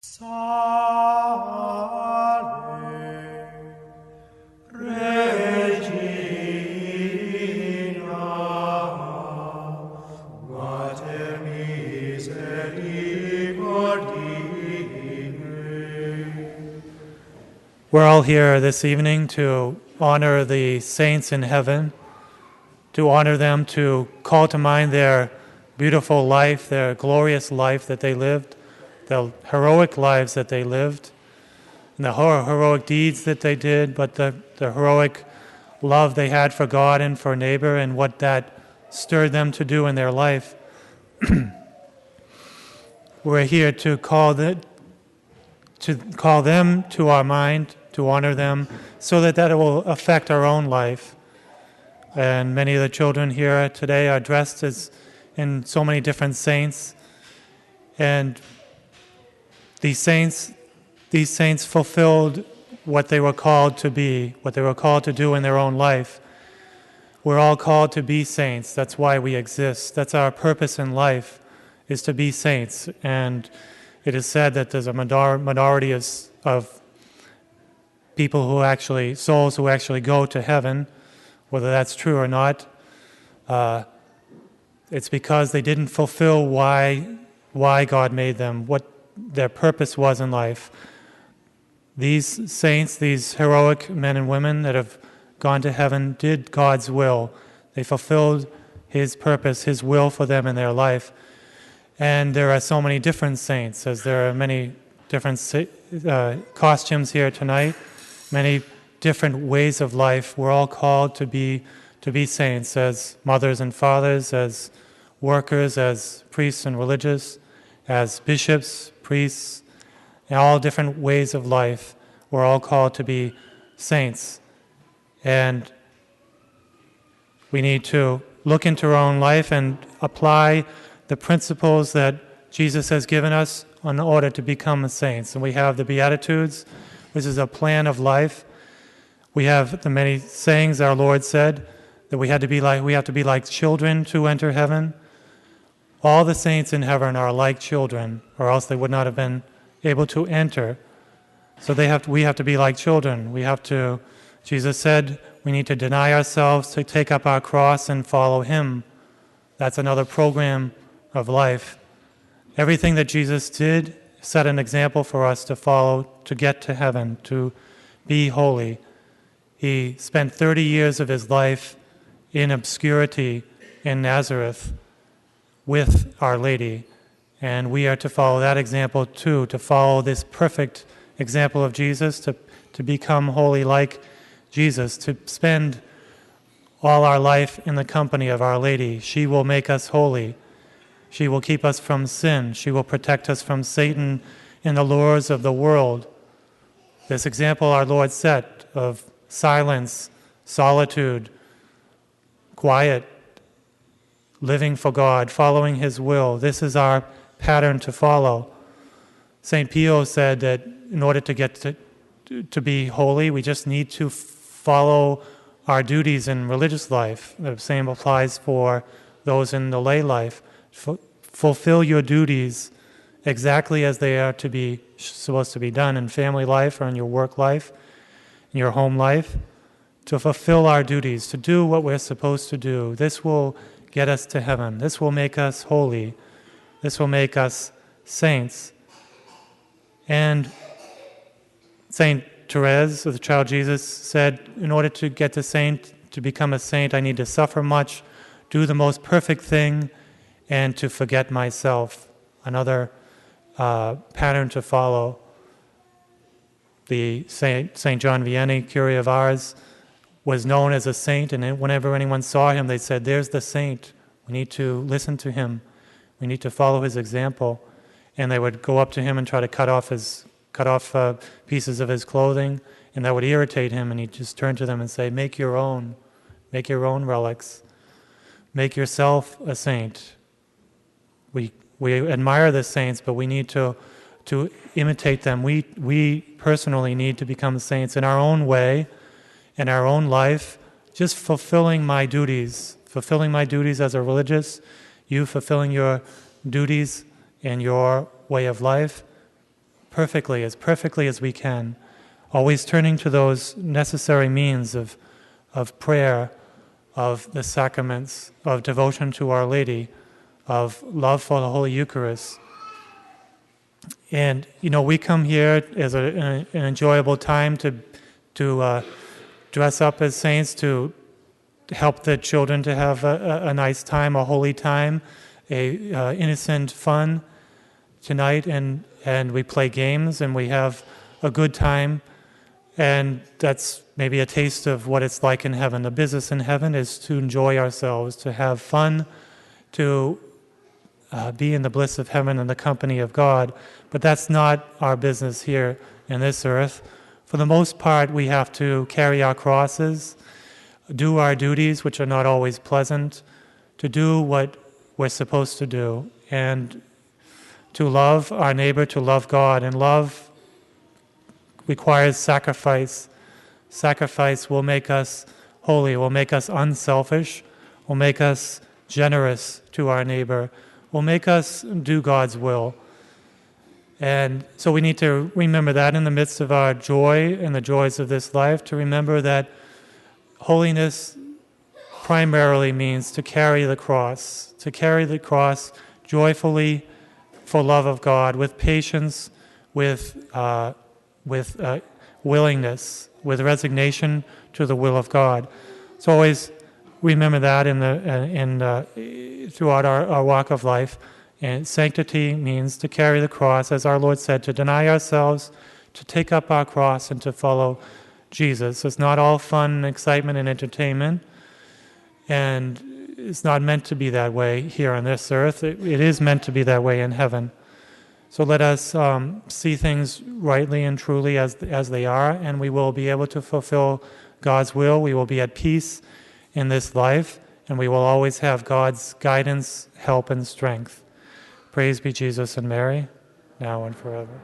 Salve, Regina, Mater misericordiae. We're all here this evening to honor the saints in heaven, to honor them, to call to mind their beautiful life, their glorious life that they lived, the heroic lives that they lived, and the heroic deeds that they did, but the heroic love they had for God and for neighbor, and what that stirred them to do in their life. We're here to call them to our mind, to honor them, so that will affect our own life. And many of the children here today are dressed as in so many different saints, and these saints fulfilled what they were called to be, what they were called to do in their own life. We're all called to be saints. That's why we exist. That's our purpose in life, is to be saints. And it is said that there's a minority of people souls who actually go to heaven. Whether that's true or not, it's because they didn't fulfill why God made them, what their purpose was in life. These saints, these heroic men and women that have gone to heaven, did God's will. They fulfilled His purpose, His will for them in their life. And there are so many different saints, as there are many different costumes here tonight, many different ways of life. We're all called to be saints, as mothers and fathers, as workers, as priests and religious, as bishops, priests, in all different ways of life. We're all called to be saints. And we need to look into our own life and apply the principles that Jesus has given us in order to become saints. And we have the Beatitudes, which is a plan of life. We have the many sayings our Lord said, that we have to be like children to enter heaven. All the saints in heaven are like children, or else they would not have been able to enter. So we have to be like children. Jesus said, we need to deny ourselves, to take up our cross and follow Him. That's another program of life. Everything that Jesus did set an example for us to follow, to get to heaven, to be holy. He spent 30 years of His life in obscurity in Nazareth with Our Lady. And we are to follow that example too, to follow this perfect example of Jesus, to become holy like Jesus, to spend all our life in the company of Our Lady. She will make us holy. She will keep us from sin. She will protect us from Satan and the lures of the world. This example our Lord set of silence, solitude, quiet, living for God, following His will. This is our pattern to follow. St. Pio said that in order to get to be holy, we just need to follow our duties in religious life. The same applies for those in the lay life. Fulfill your duties exactly as they are supposed to be done in family life or in your work life, in your home life, to fulfill our duties, to do what we're supposed to do. This will get us to heaven. This will make us holy. This will make us saints. And St. Therese of the Child Jesus said, in order to become a saint, I need to suffer much, do the most perfect thing, and to forget myself. Another pattern to follow. The St. John Vianney, Curé of Ars, was known as a saint, and whenever anyone saw him, they said, there's the saint. We need to listen to him. We need to follow his example. And they would go up to him and try to cut off pieces of his clothing, and that would irritate him, and he'd just turn to them and say, make your own relics. Make yourself a saint. We admire the saints, but we need to imitate them. We personally need to become saints in our own way, in our own life, just fulfilling my duties as a religious, you fulfilling your duties in your way of life, perfectly as we can, always turning to those necessary means of prayer, of the sacraments, of devotion to Our Lady, of love for the Holy Eucharist. And, we come here as an enjoyable time to dress up as saints, to help the children to have a nice time, a holy time, innocent fun tonight, and we play games and we have a good time, and that's maybe a taste of what it's like in heaven. The business in heaven is to enjoy ourselves, to have fun, to be in the bliss of heaven and the company of God. But that's not our business here in this earth. For the most part, we have to carry our crosses, do our duties, which are not always pleasant, to do what we're supposed to do, and to love our neighbor, to love God. And love requires sacrifice. Sacrifice will make us holy, will make us unselfish, will make us generous to our neighbor, will make us do God's will. And so we need to remember that in the midst of our joy and the joys of this life, to remember that holiness primarily means to carry the cross joyfully for love of God, with patience, with willingness, with resignation to the will of God. So always remember that throughout our walk of life. And sanctity means to carry the cross, as our Lord said, to deny ourselves, to take up our cross, and to follow Jesus. It's not all fun and excitement and entertainment, and it's not meant to be that way here on this earth. It is meant to be that way in heaven. So let us see things rightly and truly as they are, and we will be able to fulfill God's will. We will be at peace in this life, and we will always have God's guidance, help, and strength. Praise be Jesus and Mary, now and forever.